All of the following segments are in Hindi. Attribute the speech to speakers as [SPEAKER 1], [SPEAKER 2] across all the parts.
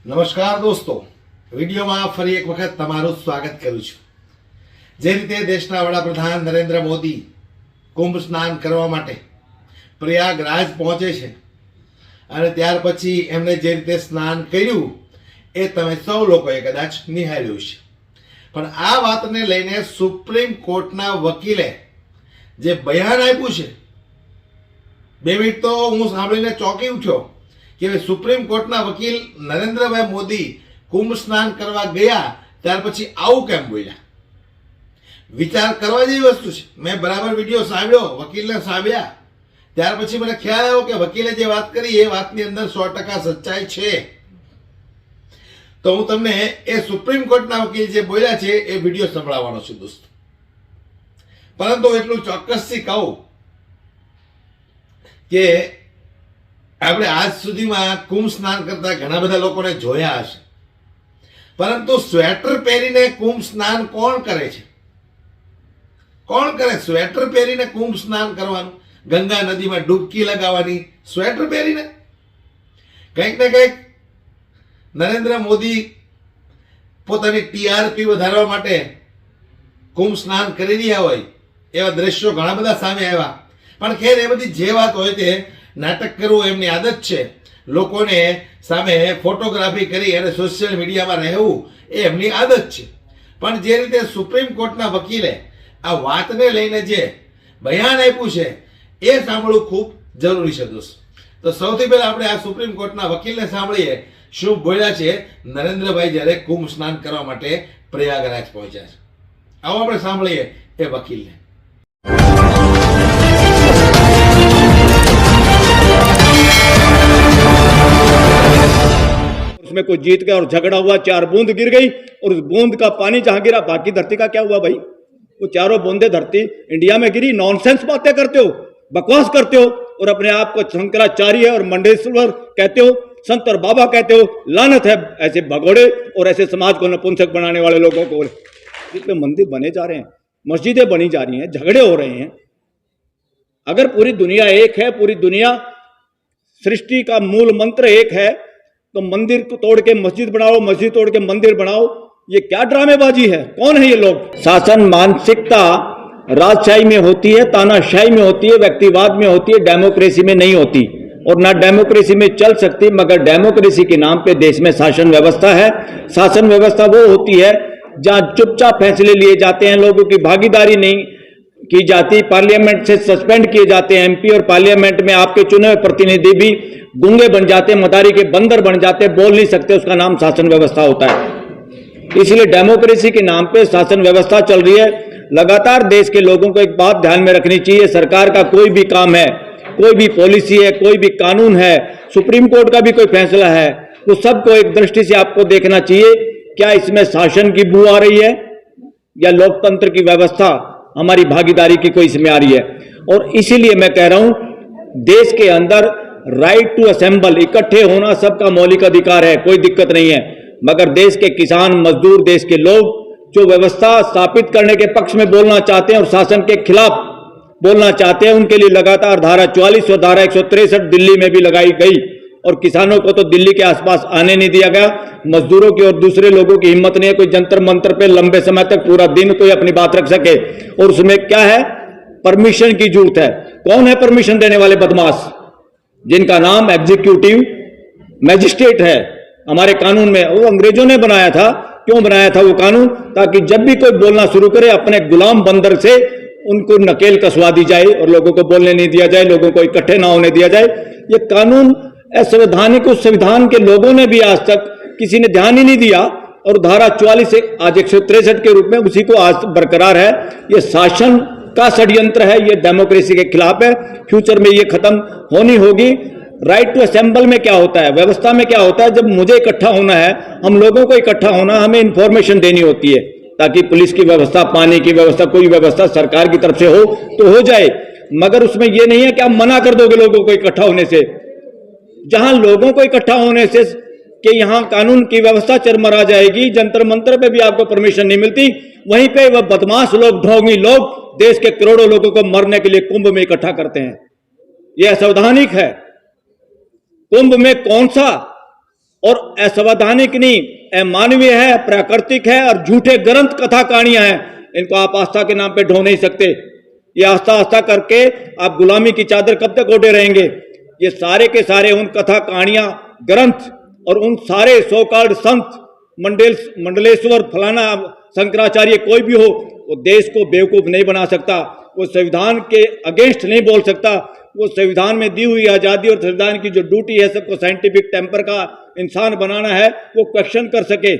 [SPEAKER 1] નમસ્કાર દોસ્તો, વિડીયોમાં ફરી એક વખત તમારું સ્વાગત કરું છું। જે રીતે દેશના વડાપ્રધાન નરેન્દ્ર મોદી કુંભ સ્નાન કરવા માટે પ્રયાગરાજ પહોંચે છે અને ત્યાર પછી એમણે જે રીતે સ્નાન કર્યું એ તમે સૌ લોકોએ કદાચ નિહાળ્યું છે। પણ આ વાતને લઈને સુપ્રીમ કોર્ટના વકીલે જે બયાન આપ્યું છે, 2 મિનિટ તો હું સાંભળીને ચોંકી ઉઠ્યો કે સુપ્રીમ કોર્ટના વકીલ નરેન્દ્રભાઈ મોદી કુંભ સ્નાન કરવા ગયા ત્યાર પછી આવું કેમ બોલ્યા। વિચાર કરવા જેવી વસ્તુ છે। મેં બરાબર વિડીયો સાંભળ્યો, વકીલને સાંભળ્યા, ત્યાર પછી મને ખ્યાલ આવ્યો કે વકીલે જે વાત કરી એ વાતની અંદર 100% સચ્ચાઈ છે। તો હું તમને એ સુપ્રીમ કોર્ટના વકીલ જે બોલ્યા છે એ વિડીયો સંભળાવવાનો છું દોસ્તો। પરંતુ એટલું ચોક્કસથી કહું કે આપણે આજ સુધીમાં કુંભ સ્નાન કરતા ઘણા બધા લોકોને જોયા હશે, પરંતુ સ્વેટર પહેરીને કુંભ સ્નાન કોણ કરે છે? કોણ કરે સ્વેટર પહેરીને કુંભ સ્નાન કરવાનું? ગંગા નદીમાં ડૂબકી લગાવવાની સ્વેટર પહેરીને? કંઈક ને કંઈક નરેન્દ્ર મોદી પોતાની ટીઆરપી વધારવા માટે કુંભ સ્નાન કરી રહ્યા હોય એવા દ્રશ્યો ઘણા બધા સામે આવ્યા। પણ ખેર, એ બધી જે વાત હોય તે નાટક કરવું એમની આદત છે। લોકોને સામે ફોટોગ્રાફી કરી અને સોશિયલ મીડિયામાં રહેવું એ એમની આદત છે। પણ જે રીતે સુપ્રીમ કોર્ટના વકીલે આ વાતને લઈને જે બયાન આપ્યું છે એ સાંભળવું ખૂબ જરૂરી છે દોસ્તો। તો સૌથી પહેલા આપણે આ સુપ્રીમ કોર્ટના વકીલને સાંભળીએ શું બોલ્યા છે નરેન્દ્રભાઈ જ્યારે કુંભ સ્નાન કરવા માટે પ્રયાગરાજ પહોંચ્યા છે। આવો આપણે સાંભળીએ એ વકીલને।
[SPEAKER 2] उसमें कोई जीत गया और झगड़ा हुआ, 4 बूंद गिर गई और उस बूंद का पानी जहां गिरा बाकी धरती का क्या हुआ भाई? वो चारों बूंदे धरती इंडिया में गिरी। नॉनसेंस बातें करते हो, बकवास करते हो और अपने आप को शंकराचार्य और मंडेश्वर कहते हो, संत और बाबा कहते हो। लानत है ऐसे भगोड़े और ऐसे समाज को नपुंसक बनाने वाले लोगों को। जितने मंदिर बने जा रहे हैं, मस्जिदें बनी जा रही हैं, झगड़े हो रहे हैं। अगर पूरी दुनिया एक है, पूरी दुनिया सृष्टि का मूल मंत्र एक है, तो मंदिर को तोड़ के मस्जिद बनाओ, मस्जिद तोड़ के मंदिर बनाओ, ये क्या ड्रामेबाजी है? कौन है ये लोग? शासन मानसिकता राजशाही में होती है, तानाशाही में होती है, व्यक्तिवाद में होती है, डेमोक्रेसी में नहीं होती और ना डेमोक्रेसी में चल सकती। मगर डेमोक्रेसी के नाम पे देश में शासन व्यवस्था है। शासन व्यवस्था वो होती है जहां चुपचाप फैसले लिए जाते हैं, लोगों की भागीदारी नहीं की जाती, पार्लियामेंट से सस्पेंड किए जाते हैं एमपी और पार्लियामेंट में आपके चुने हुए प्रतिनिधि भी गूंगे बन जाते, मदारी के बंदर बन जाते, बोल नहीं सकते। उसका नाम शासन व्यवस्था होता है। इसलिए डेमोक्रेसी के नाम पे शासन व्यवस्था चल रही है। लगातार देश के लोगों को एक बात ध्यान में रखनी चाहिए, सरकार का कोई भी काम है, कोई भी पॉलिसी है, कोई भी कानून है, सुप्रीम कोर्ट का भी कोई फैसला है, तो सबको एक दृष्टि से आपको देखना चाहिए, क्या इसमें शासन की बू आ रही है या लोकतंत्र की व्यवस्था, हमारी भागीदारी की कोई इसमें आ रही है। और इसीलिए मैं कह रहा हूं, देश के अंदर राइट टू असेंबल, इकट्ठे होना सबका मौलिक अधिकार है, कोई दिक्कत नहीं है। मगर देश के किसान मजदूर, देश के लोग जो व्यवस्था स्थापित करने के पक्ष में बोलना चाहते हैं और शासन के खिलाफ बोलना चाहते हैं, उनके लिए लगातार धारा 44 और धारा 163 दिल्ली में भी लगाई गई और किसानों को तो दिल्ली के आसपास आने नहीं दिया गया। मजदूरों की और दूसरे लोगों की हिम्मत नहीं है कोई जंतर मंत्र पे लंबे समय तक पूरा दिन कोई अपनी बात रख सके। और उसमें क्या है? परमिशन की जरूरत है। कौन है परमिशन देने वाले बदमाश? जिनका नाम एग्जीक्यूटिव मैजिस्ट्रेट है हमारे कानून में। वो अंग्रेजों ने बनाया था। क्यों बनाया था वो कानून? ताकि जब भी कोई बोलना शुरू करे अपने गुलाम बंदर से उनको नकेल कसवा दी जाए और लोगों को बोलने नहीं दिया जाए, लोगों को इकट्ठे ना होने दिया जाए। ये कानून असंवैधानिक, उस संविधान के लोगों ने भी आज तक किसी ने ध्यान ही नहीं दिया और धारा 44 से आज 163 के रूप में उसी को आज बरकरार है। ये शासन का षड्यंत्र है, ये डेमोक्रेसी के खिलाफ है। फ्यूचर में ये खत्म होनी होगी। राइट टू असेंबल में क्या होता है, व्यवस्था में क्या होता है? जब मुझे इकट्ठा होना है, हम लोगों को इकट्ठा होना, हमें इंफॉर्मेशन देनी होती है ताकि पुलिस की व्यवस्था, पानी की व्यवस्था, कोई व्यवस्था सरकार की तरफ से हो तो हो जाए। मगर उसमें यह नहीं है कि आप मना कर दोगे लोगों को इकट्ठा होने से। जहां लोगों को इकट्ठा होने से कि यहां कानून की व्यवस्था चरमरा जाएगी, जंतर मंतर पे भी आपको परमिशन नहीं मिलती, वहीं पे वह बदमाश लोग, ढोंगी लोग देश के करोड़ों लोगों को मरने के लिए कुंभ में इकट्ठा करते हैं। यह असंवैधानिक है। कुंभ में कौन सा और असंवैधानिक नहीं, अमानवीय है, प्राकृतिक है और झूठे ग्रंथ कथा कहानियां हैं। इनको आप आस्था के नाम पे ढो नहीं सकते। ये आस्था आस्था करके आप गुलामी की चादर कब तक ओढ़े रहेंगे? ये सारे के सारे उन कथा कहानियां, ग्रंथ और उन सारे सोकाल्ड संत, मंडलेश्वर, फलाना, शंकराचार्य, कोई भी हो, वो देश को बेवकूफ नहीं बना सकता। वो संविधान के अगेंस्ट नहीं बोल सकता। वो संविधान में दी हुई आज़ादी और संविधान की जो ड्यूटी है सबको साइंटिफिक टेम्पर का इंसान बनाना है, वो क्वेश्चन कर सके।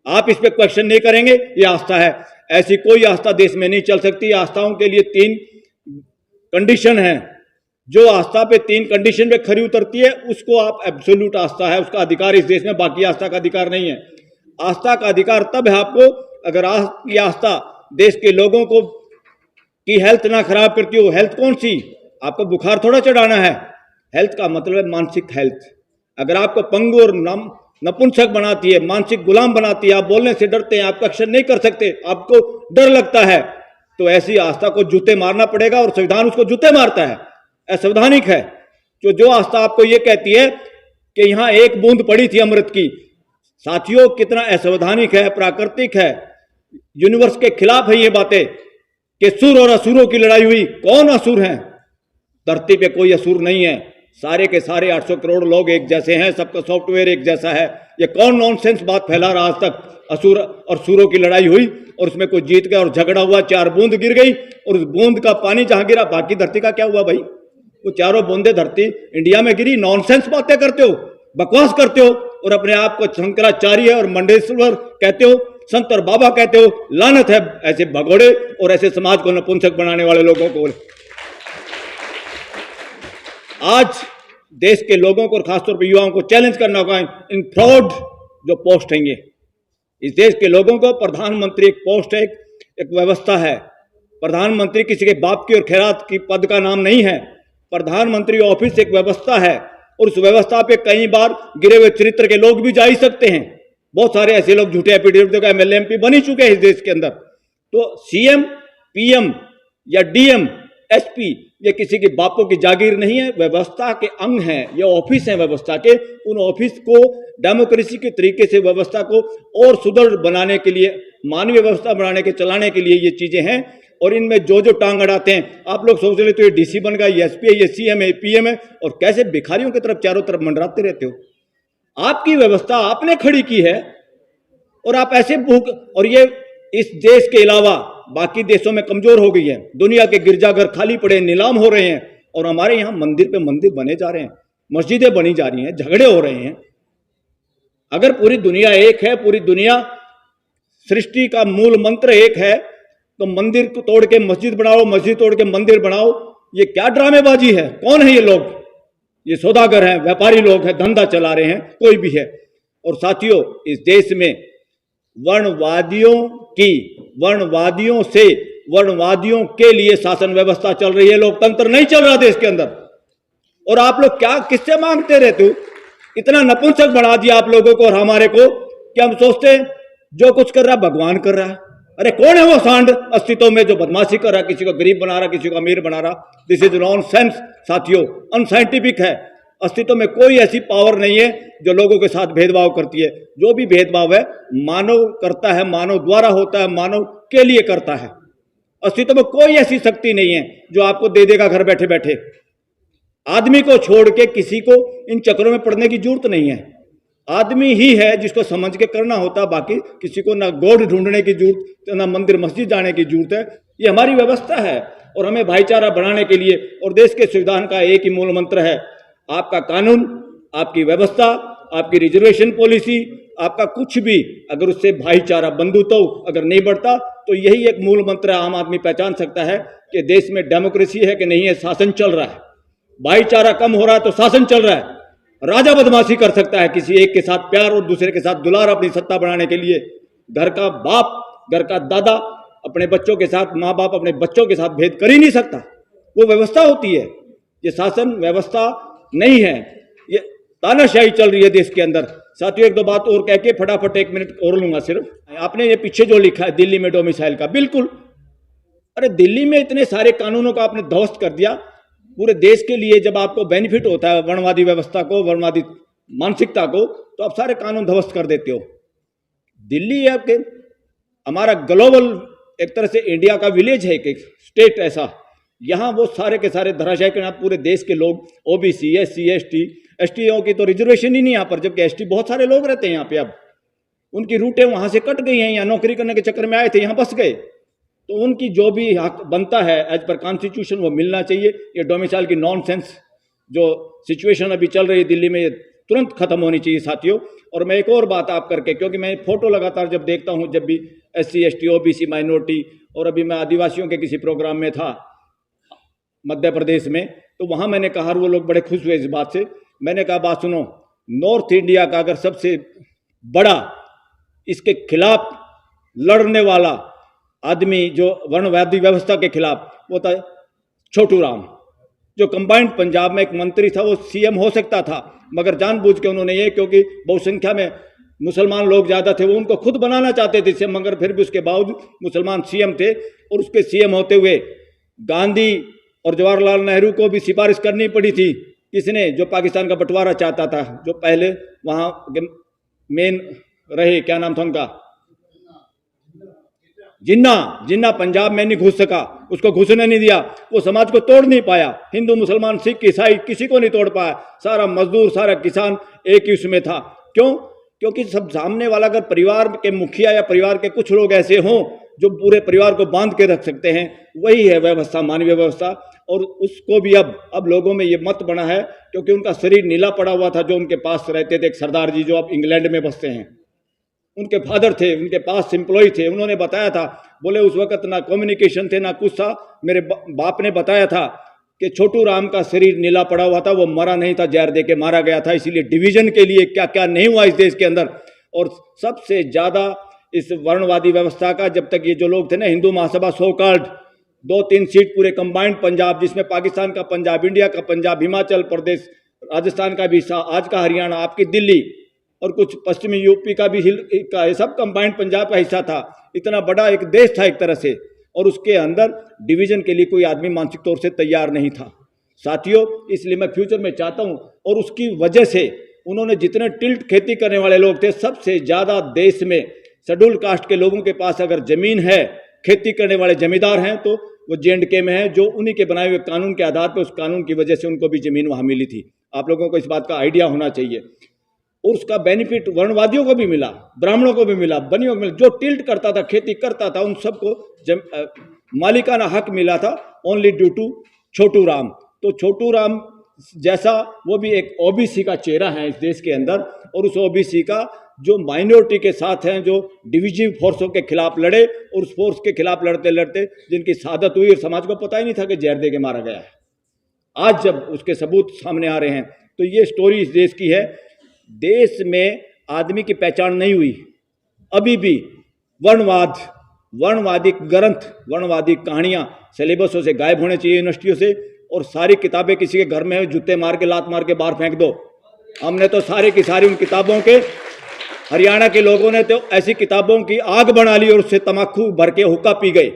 [SPEAKER 2] आप इस पे क्वेश्चन नहीं करेंगे, ये आस्था है। ऐसी कोई आस्था देश में नहीं चल सकती। आस्थाओं के लिए 3 कंडीशन है। जो आस्था पे 3 कंडीशन पे खरी उतरती है उसको आप एब्सोल्यूट आस्था है, उसका अधिकार इस देश में, बाकी आस्था का अधिकार नहीं है। आस्था का अधिकार तब है आपको अगर ये आस्था देश के लोगों को की हेल्थ ना खराब करती हो। हेल्थ कौन सी? आपको बुखार थोड़ा चढ़ाना है। हेल्थ का मतलब है मानसिक हेल्थ। अगर आपको पंगु और नपुंसक बनाती है, मानसिक गुलाम बनाती है, आप बोलने से डरते हैं, आप क्वेश्चन नहीं कर सकते, आपको डर लगता है, तो ऐसी आस्था को जूते मारना पड़ेगा और संविधान उसको जूते मारता है। असंवैधानिक है जो आस्था आपको ये कहती है कि यहां एक बूंद पड़ी थी अमृत की। साथियों, कितना असंवैधानिक है, प्राकृतिक है, यूनिवर्स के खिलाफ है ये बातें कि सुर और असुरों की लड़ाई हुई। कौन असुर हैं? धरती पे कोई असुर नहीं है। सारे के सारे 800 करोड़ लोग एक जैसे हैं, सबका सॉफ्टवेयर एक जैसा है। ये कौन नॉनसेंस बात फैला रहा आज तक? असुर और सुरों की लड़ाई हुई और उसमें कोई जीत गया और झगड़ा हुआ, 4 बूंद गिर गई और उस बूंद का पानी जहां गिरा बाकी धरती का क्या हुआ भाई? वो चारों बूंदे धरती इंडिया में गिरी। नॉनसेंस बातें करते हो, बकवास करते हो और अपने आप को शंकराचार्य और मंडलेश्वर कहते हो, संत और बाबा कहते हो। लानत है ऐसे भगोड़े और ऐसे समाज को नपुंसक बनाने वाले लोगों को। आज देश के लोगों को और खासतौर पर युवाओं को चैलेंज करना होगा इन फ्रॉड जो पोस्ट हैं। इस देश के लोगों को प्रधानमंत्री एक पोस्ट है, एक व्यवस्था है। प्रधानमंत्री किसी के बाप की और खैरात की पद का नाम नहीं है। प्रधानमंत्री ऑफिस एक व्यवस्था है और उस व्यवस्था पे कई बार गिरे हुए चरित्र के लोग भी जा ही सकते हैं। बहुत सारे ऐसे लोग झूठे एफिडेविट देकर एमएलए एमपी बन ही चुके हैं इस देश के अंदर। तो सीएम, पीएम या डीएम, एसपी ये किसी के बापों की जागीर नहीं है, व्यवस्था के अंग हैं। ये ऑफिस हैं व्यवस्था के। उन ऑफिस को डेमोक्रेसी के तरीके से व्यवस्था को और सुदृढ़ बनाने के लिए, मानवीय व्यवस्था बनाने के, चलाने के लिए ये चीजें हैं। और इनमें जो टांग अड़ाते हैं, आप लोग सोच रहे तो ये डीसी बन गया, ये एसपी है, ये सीएम है, पीएम है, और कैसे भिखारियों की तरफ चारों तरफ मंडराते रहते हो। आपकी व्यवस्था आपने खड़ी की है और आप ऐसे भूख, और ये इस देश के अलावा बाकी देशों में कमजोर हो गई है। दुनिया के गिरजाघर खाली पड़े, नीलाम हो रहे हैं और हमारे यहां मंदिर पे मंदिर बने जा रहे हैं, मस्जिदें बनी जा रही हैं, झगड़े हो रहे हैं। अगर पूरी दुनिया एक है, पूरी दुनिया सृष्टि का मूल मंत्र एक है, तो मंदिर को तोड़ के मस्जिद बनाओ, मस्जिद तोड़ के मंदिर बनाओ, ये क्या ड्रामेबाजी है? कौन है ये लोग? ये सौदागर हैं, व्यापारी लोग हैं, धंधा चला रहे हैं, कोई भी है। और साथियों, इस देश में वर्णवादियों से वर्णवादियों के लिए शासन व्यवस्था चल रही है, लोकतंत्र नहीं चल रहा देश के अंदर। और आप लोग क्या किससे मांगते रहते हो? इतना नपुंसक बना दिया आप लोगों को और हमारे को कि हम सोचते हैं जो कुछ कर रहा भगवान कर रहा है। अरे कौन है वो सांड अस्तित्व में जो बदमाशी कर रहा, किसी को गरीब बना रहा, किसी को अमीर बना रहा? दिस इज नॉनसेंस साथियों, अनसाइंटिफिक है। अस्तित्व में कोई ऐसी पावर नहीं है जो लोगों के साथ भेदभाव करती है। जो भी भेदभाव है मानव करता है, मानव द्वारा होता है, मानव के लिए करता है। अस्तित्व में कोई ऐसी शक्ति नहीं है जो आपको दे देगा घर बैठे बैठे। आदमी को छोड़ के किसी को इन चक्रों में पड़ने की जरूरत नहीं है। आदमी ही है जिसको समझ के करना होता, बाकी किसी को ना गॉड ढूंढने की जरूरत, ना मंदिर मस्जिद जाने की जरूरत है। ये हमारी व्यवस्था है और हमें भाईचारा बढ़ाने के लिए, और देश के संविधान का एक ही मूल मंत्र है, आपका कानून, आपकी व्यवस्था, आपकी रिजर्वेशन पॉलिसी, आपका कुछ भी अगर उससे भाईचारा, बंधुत्व अगर नहीं बढ़ता, तो यही एक मूल मंत्र आम आदमी पहचान सकता है कि देश में डेमोक्रेसी है कि नहीं है, शासन चल रहा है। भाईचारा कम हो रहा है तो शासन चल रहा है। राजा बदमाशी कर सकता है, किसी एक के साथ प्यार और दूसरे के साथ दुलार अपनी सत्ता बढ़ाने के लिए। घर का बाप, घर का दादा अपने बच्चों के साथ, माँ बाप अपने बच्चों के साथ भेद कर ही नहीं सकता। वो व्यवस्था होती है, ये शासन व्यवस्था नहीं है। ये तानाशाही चल रही है देश के अंदर। साथियों, एक दो बात और कह के फटाफट 1 मिनट और लूंगा सिर्फ। आपने ये पीछे जो लिखा है दिल्ली में डोमिसाइल का, बिल्कुल, अरे दिल्ली में इतने सारे कानूनों का आपने ध्वस्त कर दिया। पूरे देश के लिए जब आपको बेनिफिट होता है वर्णवादी व्यवस्था को, वर्णवादी मानसिकता को, तो आप सारे कानून ध्वस्त कर देते हो। दिल्ली है आपके, हमारा ग्लोबल एक तरह से इंडिया का विलेज है, एक स्टेट ऐसा, यहाँ वो सारे के सारे धराशायी के पूरे देश के लोग, ओबीसी, एससी, एसटी की तो रिजर्वेशन ही नहीं यहाँ पर, जबकि एसटी बहुत सारे लोग रहते हैं यहाँ पे। अब उनकी रूटें वहाँ से कट गई हैं, यहाँ नौकरी करने के चक्कर में आए थे, यहाँ बस गए, तो उनकी जो भी हक बनता है एज पर कॉन्स्टिट्यूशन वो मिलना चाहिए। ये डोमिसाइल की नॉनसेंस जो सिचुएशन अभी चल रही है दिल्ली में, ये तुरंत खत्म होनी चाहिए साथियों। और मैं एक और बात आप करके, क्योंकि मैं फोटो लगातार जब देखता हूँ, जब भी एससी, एसटी, ओबीसी, माइनॉरिटी, और अभी मैं आदिवासियों के किसी प्रोग्राम में था मध्य प्रदेश में, तो वहाँ मैंने कहा, वो लोग बड़े खुश हुए इस बात से। मैंने कहा, बात सुनो, नॉर्थ इंडिया का अगर सबसे बड़ा इसके खिलाफ लड़ने वाला आदमी जो वर्णवादी व्यवस्था के खिलाफ, वो था छोटू राम, जो कंबाइंड पंजाब में एक मंत्री था, वो सीएम हो सकता था, मगर जानबूझ के उन्होंने ये, क्योंकि बहुसंख्या में मुसलमान लोग ज़्यादा थे, वो उनको खुद बनाना चाहते थे सीएम, मगर फिर भी उसके बावजूद मुसलमान सीएम थे, और उसके सीएम होते हुए गांधी और जवाहरलाल नेहरू को भी सिफारिश करनी पड़ी थी। किसने? जो पाकिस्तान का बंटवारा चाहता था, जो पहले वहाँ मेन रहे, क्या नाम था उनका, जिन्ना पंजाब में नहीं घुस सका, उसको घुसने नहीं दिया, वो समाज को तोड़ नहीं पाया, हिंदू मुसलमान सिख ईसाई किसी को नहीं तोड़ पाया, सारा मजदूर सारा किसान एक ही उसमें था। क्यों? क्योंकि सब सामने वाला अगर परिवार के मुखिया या परिवार के कुछ लोग ऐसे हों जो पूरे परिवार को बांध के रख सकते हैं, वही है व्यवस्था, मानवीय व्यवस्था। और उसको भी अब लोगों में ये मत बना है, क्योंकि उनका शरीर नीला पड़ा हुआ था, जो उनके पास रहते थे, एक सरदार जी जो अब इंग्लैंड में बसते हैं, उनके फादर थे, उनके पास एम्प्लॉय थे, उन्होंने बताया था, बोले उस वक्त ना कम्युनिकेशन थे ना कुछ था, मेरे बाप ने बताया था कि छोटू राम का शरीर नीला पड़ा हुआ था, वो मरा नहीं था, जहर दे के मारा गया था, इसीलिए डिवीजन के लिए क्या क्या नहीं हुआ इस देश के अंदर। और सबसे ज़्यादा इस वर्णवादी व्यवस्था का, जब तक ये जो लोग थे ना, Hindu Mahasabha so called, 2-3 seat पूरे कंबाइंड पंजाब, जिसमें पाकिस्तान का पंजाब, इंडिया का पंजाब, हिमाचल प्रदेश, राजस्थान का भी, आज का हरियाणा, आपकी दिल्ली और कुछ पश्चिमी यूपी का भी ये सब कंबाइंड पंजाब का हिस्सा था। इतना बड़ा एक देश था एक तरह से, और उसके अंदर डिवीजन के लिए कोई आदमी मानसिक तौर से तैयार नहीं था साथियों। इसलिए मैं फ्यूचर में चाहता हूं, और उसकी वजह से उन्होंने जितने टिल्ट खेती करने वाले लोग थे, सबसे ज़्यादा देश में शेड्यूल कास्ट के लोगों के पास अगर ज़मीन है, खेती करने वाले जमींदार हैं, तो वो J&K में है, जो उन्हीं के बनाए हुए कानून के आधार पर, उस कानून की वजह से उनको भी ज़मीन वहाँ मिली थी। आप लोगों को इस बात का आइडिया होना चाहिए। और उसका बेनिफिट वर्णवादियों को भी मिला, ब्राह्मणों को भी मिला, बनियों को मिला, जो टिल्ट करता था, खेती करता था, उन सबको मालिकाना हक मिला था, only due to Chhotu Ram. तो छोटू राम जैसा वो भी एक ओबीसी का चेहरा है इस देश के अंदर, और उस ओबीसी का जो माइनॉरिटी के साथ हैं, जो डिविजिव फोर्सों के खिलाफ लड़े, और उस फोर्स के खिलाफ लड़ते लड़ते जिनकी शहादत हुई, और समाज को पता ही नहीं था कि जहर दे के मारा गया है। आज जब उसके सबूत सामने आ रहे हैं, तो ये स्टोरी इस देश की है। देश में आदमी की पहचान नहीं हुई अभी भी। वर्णवादी ग्रंथ, वर्णवादी कहानियां सिलेबसों से गायब होने चाहिए, यूनिवर्सिटियों से, और सारी किताबें किसी के घर में जूते मार के, लात मार के बाहर फेंक दो। हमने तो सारी की सारी उन किताबों के, हरियाणा के लोगों ने तो ऐसी किताबों की आग बना ली और उससे तम्बाकू भर के हुक्का पी गए।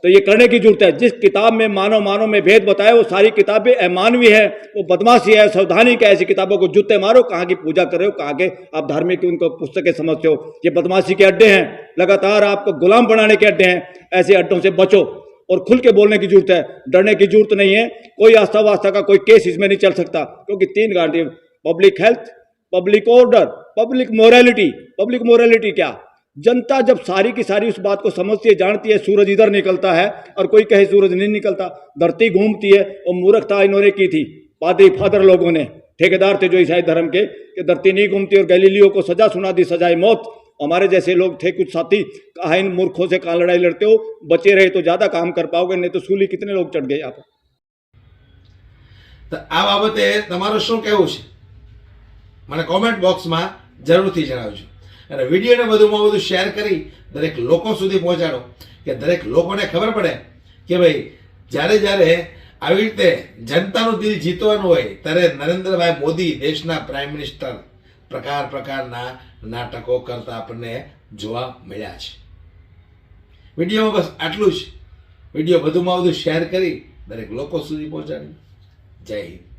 [SPEAKER 2] तो ये करने की जरूरत है। जिस किताब में मानव में भेद बताया, वो सारी किताबें अमानवी है, वो बदमाशी है, सावधानी है। ऐसी किताबों को जूते मारो। कहाँ की पूजा कर रहे हो, कहाँ के आप धार्मिक उनको पुस्तकें समझते हो। ये बदमाशी के अड्डे हैं, लगातार आपको गुलाम बनाने के अड्डे हैं। ऐसे अड्डों से बचो और खुल के बोलने की जरूरत है, डरने की जरूरत नहीं है। कोई आस्था वास्ता का कोई केस इसमें नहीं चल सकता, क्योंकि 3 guarantee: public health, public order, public morality. Public morality क्या? जनता जब सारी की सारी उस बात को समझती है, जानती है, सूरज इधर निकलता है और कोई कहे सूरज नहीं निकलता, धरती घूमती है। और मूर्खता इन्होंने की थी, पादरी फादर लोगों ने, ठेकेदार थे जो ईसाई धर्म के, कि धरती नहीं घूमती, और गैलीलियो को सजा सुना दी, सजाए मौत। हमारे जैसे लोग थे कुछ साथी, कहा इन मूर्खों से कहाँ लड़ाई लड़ते हो, बचे रहे तो ज्यादा काम कर पाओगे, नहीं तो सूली कितने लोग चढ़ गए यहाँ पर।
[SPEAKER 1] तो आ बाबते તમારું શું કહેવું છે મને કોમેન્ટ બોક્સમાં જરૂરથી જણાવજો, અને વિડીયોને વધુમાં વધુ શેર કરી દરેક લોકો સુધી પહોંચાડો, કે દરેક લોકોને ખબર પડે કે ભાઈ જ્યારે જ્યારે આવી રીતે જનતાનું દિલ જીતવાનું હોય, ત્યારે નરેન્દ્રભાઈ મોદી દેશના પ્રાઇમ મિનિસ્ટર પ્રકારના નાટકો કરતા આપણને જોવા મળ્યા છે। વિડીયોમાં બસ આટલું જ। વિડીયો વધુમાં વધુ શેર કરી દરેક લોકો સુધી પહોંચાડી। જય હિન્દ।